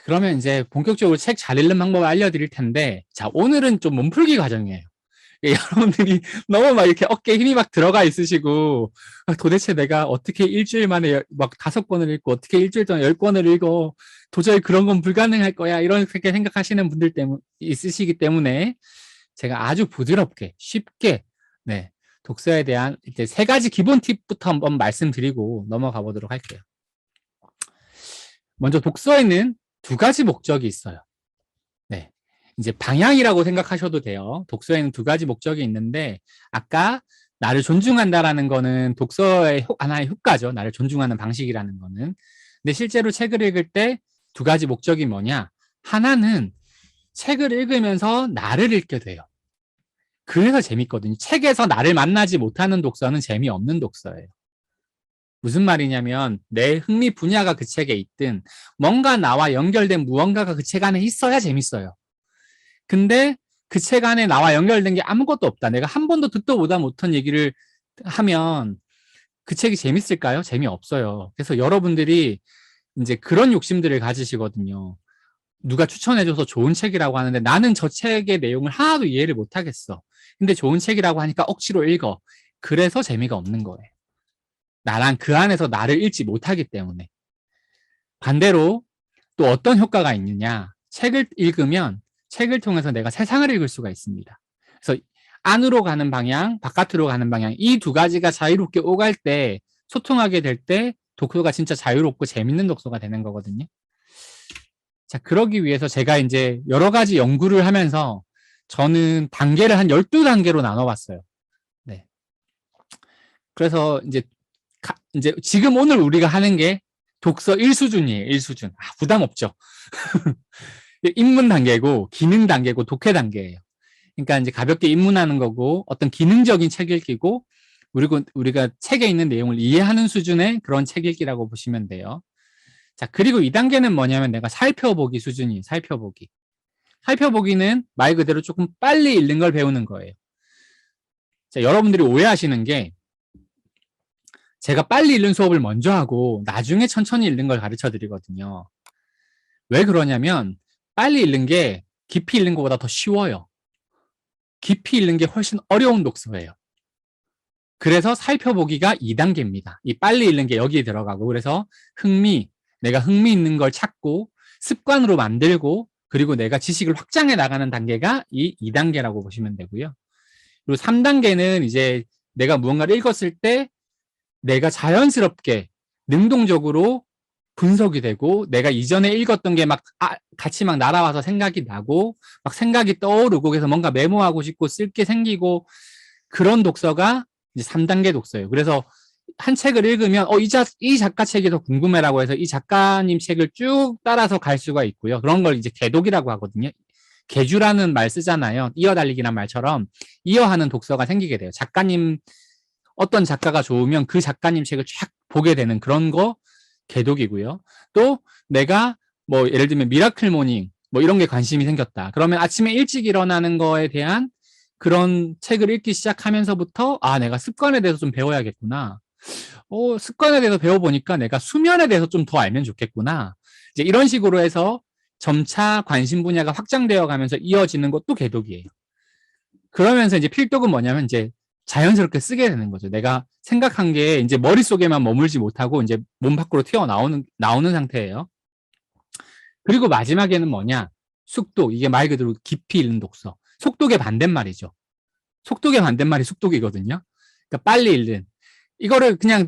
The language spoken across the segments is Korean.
그러면 이제 본격적으로 책 잘 읽는 방법을 알려드릴 텐데, 자, 오늘은 좀 몸풀기 과정이에요. 예, 여러분들이 너무 막 이렇게 어깨에 힘이 막 들어가 있으시고, 도대체 내가 어떻게 일주일 만에 막 5권을 읽고, 어떻게 일주일 동안 10권을 읽어, 도저히 그런 건 불가능할 거야, 이렇게 생각하시는 분들 있으시기 때문에, 제가 아주 부드럽게, 쉽게, 네, 독서에 대한 이제 3가지 기본 팁부터 한번 말씀드리고 넘어가 보도록 할게요. 먼저 독서에는 2가지 목적이 있어요. 네. 이제 방향이라고 생각하셔도 돼요. 독서에는 2가지 목적이 있는데, 아까 나를 존중한다라는 거는 독서의 하나의 효과죠. 나를 존중하는 방식이라는 거는. 근데 실제로 책을 읽을 때 2가지 목적이 뭐냐? 하나는 책을 읽으면서 나를 읽게 돼요. 그래서 재밌거든요. 책에서 나를 만나지 못하는 독서는 재미없는 독서예요. 무슨 말이냐면 내 흥미 분야가 그 책에 있든 뭔가 나와 연결된 무언가가 그 책 안에 있어야 재밌어요. 근데 그 책 안에 나와 연결된 게 아무것도 없다. 내가 한 번도 듣도 보다 못한 얘기를 하면 그 책이 재밌을까요? 재미없어요. 그래서 여러분들이 이제 그런 욕심들을 가지시거든요. 누가 추천해줘서 좋은 책이라고 하는데 나는 저 책의 내용을 하나도 이해를 못하겠어. 근데 좋은 책이라고 하니까 억지로 읽어. 그래서 재미가 없는 거예요. 나랑 그 안에서 나를 읽지 못하기 때문에. 반대로 또 어떤 효과가 있느냐. 책을 읽으면 책을 통해서 내가 세상을 읽을 수가 있습니다. 그래서 안으로 가는 방향, 바깥으로 가는 방향, 이 2가지가 자유롭게 오갈 때, 소통하게 될 때 독서가 진짜 자유롭고 재밌는 독서가 되는 거거든요. 자, 그러기 위해서 제가 이제 여러 가지 연구를 하면서 저는 단계를 한 12단계로 나눠봤어요. 네. 그래서 이제 지금 오늘 우리가 하는 게 독서 1수준이에요. 1수준. 부담 없죠. 입문 단계고, 기능 단계고, 독해 단계예요. 그러니까 이제 가볍게 입문하는 거고, 어떤 기능적인 책 읽기고, 그리고 우리가 책에 있는 내용을 이해하는 수준의 그런 책 읽기라고 보시면 돼요. 자, 그리고 2단계는 뭐냐면 내가 살펴보기 수준이에요. 살펴보기. 살펴보기는 말 그대로 조금 빨리 읽는 걸 배우는 거예요. 자, 여러분들이 오해하시는 게 제가 빨리 읽는 수업을 먼저 하고 나중에 천천히 읽는 걸 가르쳐 드리거든요. 왜 그러냐면 빨리 읽는 게 깊이 읽는 것보다 더 쉬워요. 깊이 읽는 게 훨씬 어려운 독서예요. 그래서 살펴보기가 2단계입니다. 이 빨리 읽는 게 여기에 들어가고, 그래서 내가 흥미 있는 걸 찾고 습관으로 만들고, 그리고 내가 지식을 확장해 나가는 단계가 이 2단계라고 보시면 되고요. 그리고 3단계는 이제 내가 무언가를 읽었을 때 내가 자연스럽게 능동적으로 분석이 되고, 내가 이전에 읽었던 게 같이 막 날아와서 생각이 나고, 막 생각이 떠오르고, 그래서 뭔가 메모하고 싶고 쓸 게 생기고, 그런 독서가 이제 3단계 독서예요. 그래서 한 책을 읽으면 이 작가 책이 더 궁금해라고 해서 이 작가님 책을 쭉 따라서 갈 수가 있고요. 그런 걸 이제 개독이라고 하거든요. 개주라는 말 쓰잖아요. 이어달리기란 말처럼 이어하는 독서가 생기게 돼요. 어떤 작가가 좋으면 그 작가님 책을 쫙 보게 되는 그런 거 개독이고요. 또 내가 뭐 예를 들면 미라클 모닝 뭐 이런 게 관심이 생겼다. 그러면 아침에 일찍 일어나는 거에 대한 그런 책을 읽기 시작하면서부터 내가 습관에 대해서 좀 배워야겠구나. 습관에 대해서 배워보니까 내가 수면에 대해서 좀 더 알면 좋겠구나. 이제 이런 식으로 해서 점차 관심 분야가 확장되어 가면서 이어지는 것도 개독이에요. 그러면서 이제 필독은 뭐냐면 이제 자연스럽게 쓰게 되는 거죠. 내가 생각한 게 이제 머릿속에만 머물지 못하고 이제 몸 밖으로 나오는 상태예요. 그리고 마지막에는 뭐냐? 숙독. 이게 말 그대로 깊이 읽는 독서. 속독의 반대말이죠. 속독의 반대말이 숙독이거든요. 그러니까 빨리 읽는. 이거를 그냥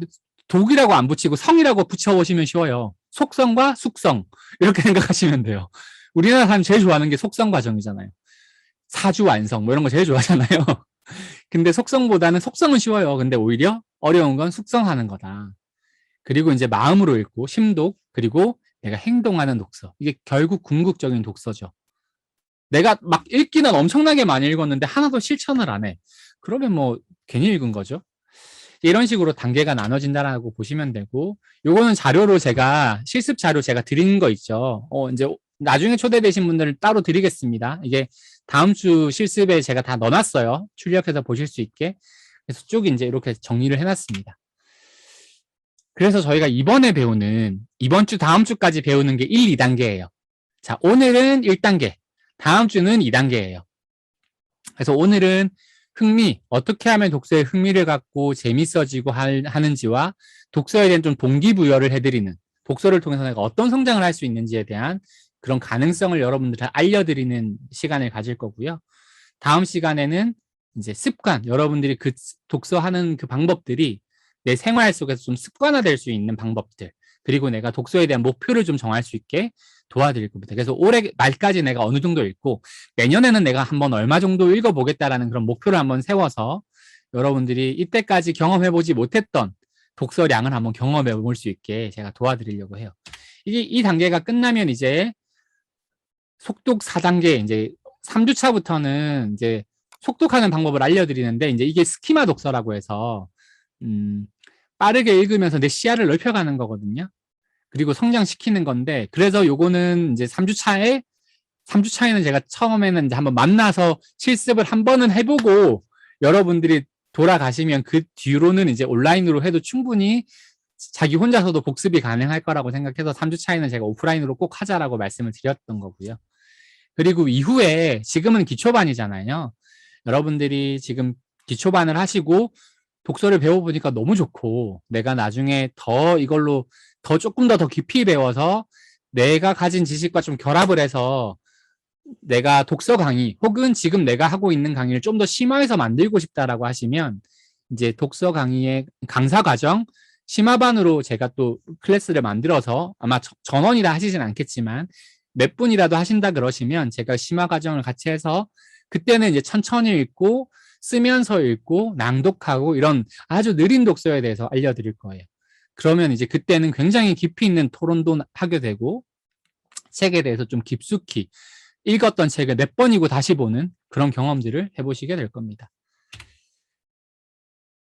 독이라고 안 붙이고 성이라고 붙여보시면 쉬워요. 속성과 숙성. 이렇게 생각하시면 돼요. 우리나라 사람 제일 좋아하는 게 속성 과정이잖아요. 사주 완성 뭐 이런 거 제일 좋아하잖아요. 근데 속성은 쉬워요. 근데 오히려 어려운 건 숙성하는 거다. 그리고 이제 마음으로 읽고 심독, 그리고 내가 행동하는 독서. 이게 결국 궁극적인 독서죠. 내가 막 읽기는 엄청나게 많이 읽었는데 하나도 실천을 안 해. 그러면 뭐 괜히 읽은 거죠. 이런 식으로 단계가 나눠진다라고 보시면 되고, 요거는 실습 자료 제가 드린 거 있죠. 이제 나중에 초대되신 분들을 따로 드리겠습니다. 이게 다음 주 실습에 제가 다 넣어놨어요. 출력해서 보실 수 있게. 그래서 쭉 이제 이렇게 정리를 해놨습니다. 그래서 저희가 이번 주 다음 주까지 배우는 게 1, 2단계예요. 자, 오늘은 1단계, 다음 주는 2단계예요. 그래서 오늘은 어떻게 하면 독서에 흥미를 갖고 재밌어지고 하는지와 독서에 대한 좀 동기부여를 해드리는, 독서를 통해서 내가 어떤 성장을 할 수 있는지에 대한 그런 가능성을 여러분들한테 알려드리는 시간을 가질 거고요. 다음 시간에는 이제 습관, 여러분들이 그 독서하는 그 방법들이 내 생활 속에서 좀 습관화될 수 있는 방법들, 그리고 내가 독서에 대한 목표를 좀 정할 수 있게 도와드릴 겁니다. 그래서 올해 말까지 내가 어느 정도 읽고 내년에는 내가 한번 얼마 정도 읽어보겠다라는 그런 목표를 한번 세워서 여러분들이 이때까지 경험해보지 못했던 독서량을 한번 경험해 볼 수 있게 제가 도와드리려고 해요. 이 단계가 끝나면 이제 속독 4단계, 이제 3주차부터는 이제 속독하는 방법을 알려드리는데, 이제 이게 스키마 독서라고 해서 빠르게 읽으면서 내 시야를 넓혀가는 거거든요. 그리고 성장시키는 건데, 그래서 요거는 이제 3주차에는 제가 처음에는 이제 한번 만나서 실습을 한 번은 해보고 여러분들이 돌아가시면 그 뒤로는 이제 온라인으로 해도 충분히 자기 혼자서도 복습이 가능할 거라고 생각해서 3주차에는 제가 오프라인으로 꼭 하자라고 말씀을 드렸던 거고요. 그리고 이후에 지금은 기초반이잖아요. 여러분들이 지금 기초반을 하시고 독서를 배워보니까 너무 좋고, 내가 나중에 더 이걸로 조금 더 깊이 배워서 내가 가진 지식과 좀 결합을 해서 내가 독서 강의 혹은 지금 내가 하고 있는 강의를 좀 더 심화해서 만들고 싶다라고 하시면 이제 독서 강의의 강사 과정 심화반으로 제가 또 클래스를 만들어서, 아마 전원이 다 하시진 않겠지만 몇 분이라도 하신다 그러시면 제가 심화 과정을 같이 해서 그때는 이제 천천히 읽고 쓰면서 읽고 낭독하고 이런 아주 느린 독서에 대해서 알려드릴 거예요. 그러면 이제 그때는 굉장히 깊이 있는 토론도 하게 되고 책에 대해서 좀 깊숙이 읽었던 책을 몇 번이고 다시 보는 그런 경험들을 해보시게 될 겁니다.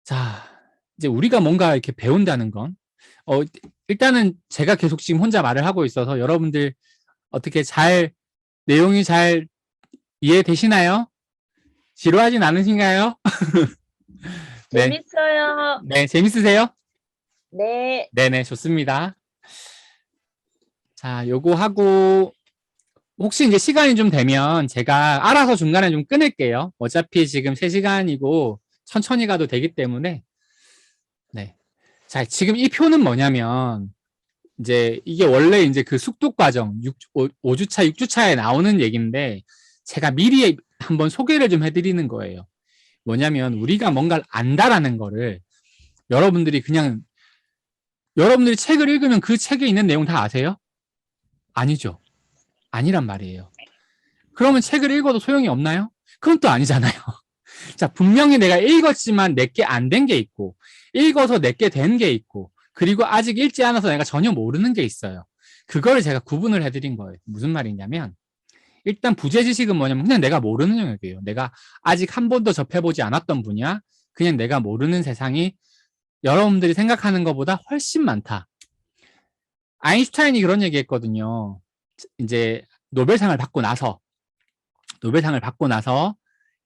자, 이제 우리가 뭔가 이렇게 배운다는 건 일단은 제가 계속 지금 혼자 말을 하고 있어서 여러분들 어떻게 내용이 잘 이해되시나요? 지루하진 않으신가요? 네. 재밌어요. 네, 재밌으세요? 네. 네네, 좋습니다. 자, 요거 하고 혹시 이제 시간이 좀 되면 제가 알아서 중간에 좀 끊을게요. 어차피 지금 3시간이고 천천히 가도 되기 때문에. 네. 자, 지금 이 표는 뭐냐면 이제 이게 원래 이제 그 숙독 과정 5주차, 6주차에 나오는 얘기인데 제가 미리 한번 소개를 좀 해드리는 거예요. 뭐냐면 우리가 뭔가를 안다라는 거를 여러분들이 책을 읽으면 그 책에 있는 내용 다 아세요? 아니죠. 아니란 말이에요. 그러면 책을 읽어도 소용이 없나요? 그건 또 아니잖아요. 자, 분명히 내가 읽었지만 내게 안 된 게 있고, 읽어서 내게 된 게 있고, 그리고 아직 읽지 않아서 내가 전혀 모르는 게 있어요. 그거를 제가 구분을 해드린 거예요. 무슨 말이냐면, 일단 부재 지식은 뭐냐면 그냥 내가 모르는 영역이에요. 내가 아직 한 번도 접해보지 않았던 분야, 그냥 내가 모르는 세상이 여러분들이 생각하는 것보다 훨씬 많다. 아인슈타인이 그런 얘기 했거든요. 이제 노벨상을 받고 나서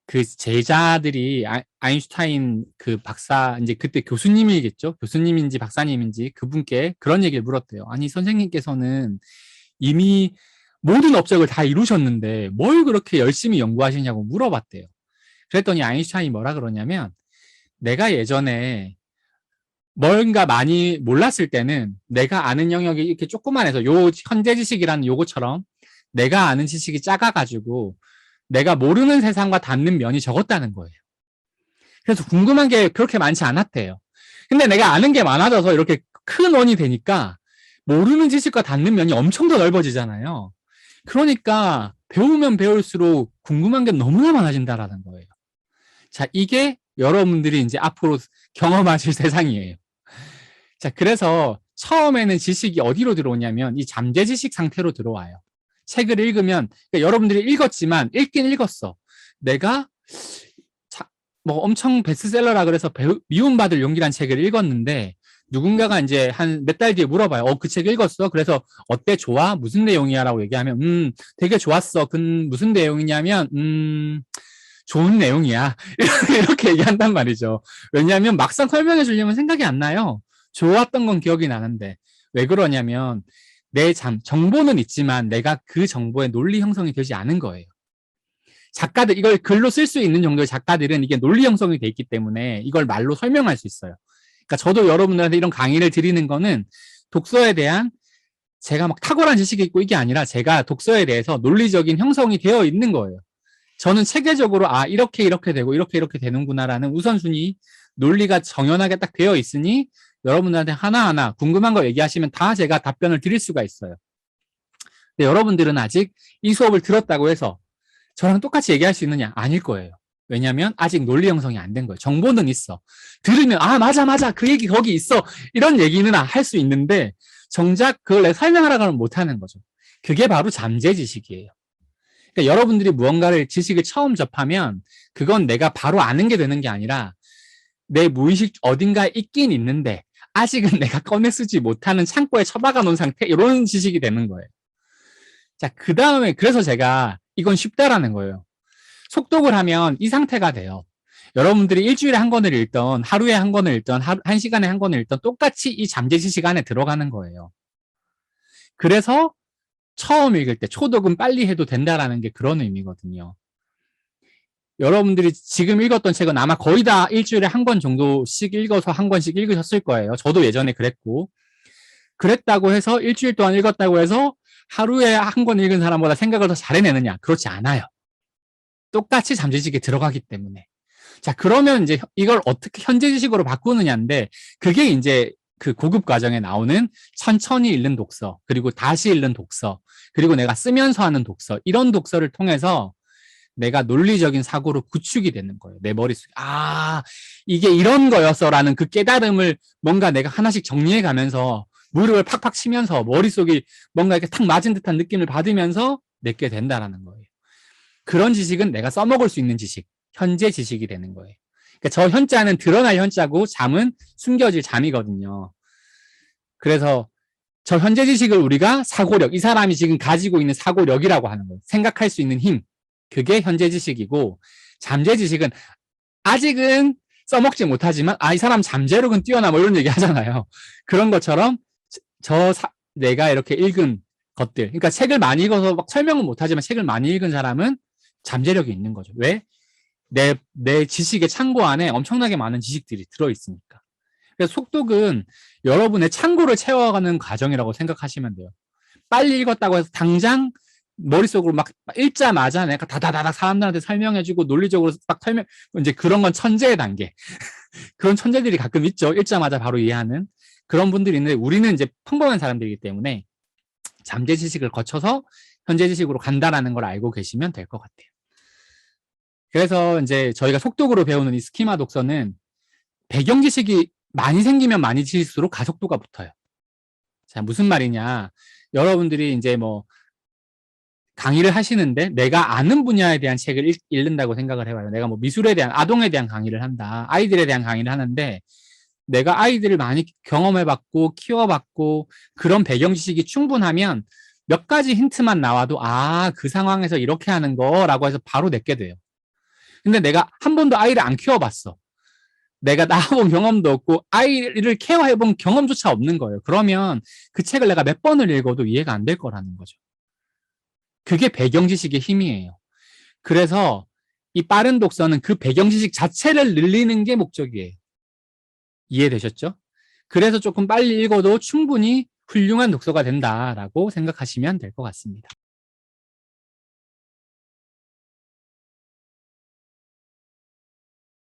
그 제자들이 아인슈타인 그 박사, 이제 그때 교수님이겠죠? 교수님인지 박사님인지 그분께 그런 얘기를 물었대요. 아니, 선생님께서는 이미 모든 업적을 다 이루셨는데 뭘 그렇게 열심히 연구하시냐고 물어봤대요. 그랬더니 아인슈타인이 뭐라 그러냐면, 내가 예전에 뭔가 많이 몰랐을 때는 내가 아는 영역이 이렇게 조그만해서 요 현재 지식이라는 요거처럼 내가 아는 지식이 작아가지고 내가 모르는 세상과 닿는 면이 적었다는 거예요. 그래서 궁금한 게 그렇게 많지 않았대요. 근데 내가 아는 게 많아져서 이렇게 큰 원이 되니까 모르는 지식과 닿는 면이 엄청 더 넓어지잖아요. 그러니까 배우면 배울수록 궁금한 게 너무나 많아진다라는 거예요. 자, 이게 여러분들이 이제 앞으로 경험하실 세상이에요. 자, 그래서 처음에는 지식이 어디로 들어오냐면 이 잠재 지식 상태로 들어와요. 책을 읽으면, 그러니까 여러분들이 읽었지만 읽긴 읽었어. 내가 뭐 엄청 베스트셀러라 그래서 미움받을 용기란 책을 읽었는데 누군가가 이제 한 몇 달 뒤에 물어봐요. 그 책 읽었어? 그래서 어때? 좋아? 무슨 내용이야? 라고 얘기하면 되게 좋았어. 무슨 내용이냐면 좋은 내용이야. 이렇게 얘기한단 말이죠. 왜냐하면 막상 설명해 주려면 생각이 안 나요. 좋았던 건 기억이 나는데. 왜 그러냐면 정보는 있지만 내가 그 정보의 논리 형성이 되지 않은 거예요. 작가들, 이걸 글로 쓸 수 있는 정도의 작가들은 이게 논리 형성이 돼 있기 때문에 이걸 말로 설명할 수 있어요. 그러니까 저도 여러분들한테 이런 강의를 드리는 거는 독서에 대한 제가 막 탁월한 지식이 있고 이게 아니라 제가 독서에 대해서 논리적인 형성이 되어 있는 거예요. 저는 체계적으로 이렇게 되고 이렇게 되는구나라는 우선순위, 논리가 정연하게 딱 되어 있으니 여러분들한테 하나하나 궁금한 거 얘기하시면 다 제가 답변을 드릴 수가 있어요. 근데 여러분들은 아직 이 수업을 들었다고 해서 저랑 똑같이 얘기할 수 있느냐? 아닐 거예요. 왜냐하면 아직 논리 형성이 안 된 거예요. 정보는 있어. 들으면 맞아 그 얘기 거기 있어 이런 얘기는 할 수 있는데 정작 그걸 내가 설명하라고 하면 못하는 거죠. 그게 바로 잠재 지식이에요. 그러니까 여러분들이 무언가를 지식을 처음 접하면 그건 내가 바로 아는 게 되는 게 아니라 내 무의식 어딘가에 있긴 있는데 아직은 내가 꺼내 쓰지 못하는 창고에 처박아 놓은 상태, 이런 지식이 되는 거예요. 자, 그 다음에 그래서 제가 이건 쉽다라는 거예요. 속독을 하면 이 상태가 돼요. 여러분들이 일주일에 한 권을 읽던, 하루에 한 권을 읽던, 한 시간에 한 권을 읽던 똑같이 이 잠재 지식 안에 들어가는 거예요. 그래서 처음 읽을 때 초독은 빨리 해도 된다라는 게 그런 의미거든요. 여러분들이 지금 읽었던 책은 아마 거의 다 일주일에 한 권 정도씩 읽어서 한 권씩 읽으셨을 거예요. 저도 예전에 그랬고. 그랬다고 해서 일주일 동안 읽었다고 해서 하루에 한 권 읽은 사람보다 생각을 더 잘해내느냐? 그렇지 않아요. 똑같이 잠재 지식에 들어가기 때문에. 자, 그러면 이제 이걸 어떻게 현재 지식으로 바꾸느냐인데 그게 이제 그 고급 과정에 나오는 천천히 읽는 독서, 그리고 다시 읽는 독서, 그리고 내가 쓰면서 하는 독서, 이런 독서를 통해서 내가 논리적인 사고로 구축이 되는 거예요. 내 머릿속에 이게 이런 거였어라는 그 깨달음을 뭔가 내가 하나씩 정리해 가면서 무릎을 팍팍 치면서 머릿속이 뭔가 이렇게 탁 맞은 듯한 느낌을 받으면서 내게 된다라는 거예요. 그런 지식은 내가 써먹을 수 있는 지식, 현재 지식이 되는 거예요. 그러니까 저 현자는 드러날 현자고 잠은 숨겨질 잠이거든요. 그래서 저 현재 지식을 우리가 사고력, 이 사람이 지금 가지고 있는 사고력이라고 하는 거예요. 생각할 수 있는 힘, 그게 현재 지식이고, 잠재 지식은 아직은 써먹지 못하지만 이 사람 잠재력은 뛰어나 뭐 이런 얘기 하잖아요. 그런 것처럼 내가 이렇게 읽은 것들, 그러니까 책을 많이 읽어서 막 설명은 못하지만 책을 많이 읽은 사람은 잠재력이 있는 거죠. 왜? 내 지식의 창고 안에 엄청나게 많은 지식들이 들어있으니까. 그래서 속독은 여러분의 창고를 채워가는 과정이라고 생각하시면 돼요. 빨리 읽었다고 해서 당장 머릿속으로 막 읽자마자 내가 다다다닥 사람들한테 설명해주고 논리적으로 딱 이제 그런 건 천재의 단계. 그런 천재들이 가끔 있죠. 읽자마자 바로 이해하는 그런 분들이 있는데 우리는 이제 평범한 사람들이기 때문에 잠재 지식을 거쳐서 현재 지식으로 간다라는 걸 알고 계시면 될 것 같아요. 그래서 이제 저희가 속독으로 배우는 이 스키마 독서는 배경 지식이 많이 생기면 많이질수록 가속도가 붙어요. 자, 무슨 말이냐. 여러분들이 이제 뭐 강의를 하시는데 내가 아는 분야에 대한 책을 읽는다고 생각을 해봐요. 내가 뭐 미술에 대한, 아동에 대한 강의를 한다. 아이들에 대한 강의를 하는데 내가 아이들을 많이 경험해봤고 키워봤고 그런 배경 지식이 충분하면 몇 가지 힌트만 나와도 그 상황에서 이렇게 하는 거라고 해서 바로 내게 돼요. 근데 내가 한 번도 아이를 안 키워봤어. 내가 낳아본 경험도 없고 아이를 케어해본 경험조차 없는 거예요. 그러면 그 책을 내가 몇 번을 읽어도 이해가 안 될 거라는 거죠. 그게 배경 지식의 힘이에요. 그래서 이 빠른 독서는 그 배경 지식 자체를 늘리는 게 목적이에요. 이해되셨죠? 그래서 조금 빨리 읽어도 충분히 훌륭한 독서가 된다라고 생각하시면 될 것 같습니다.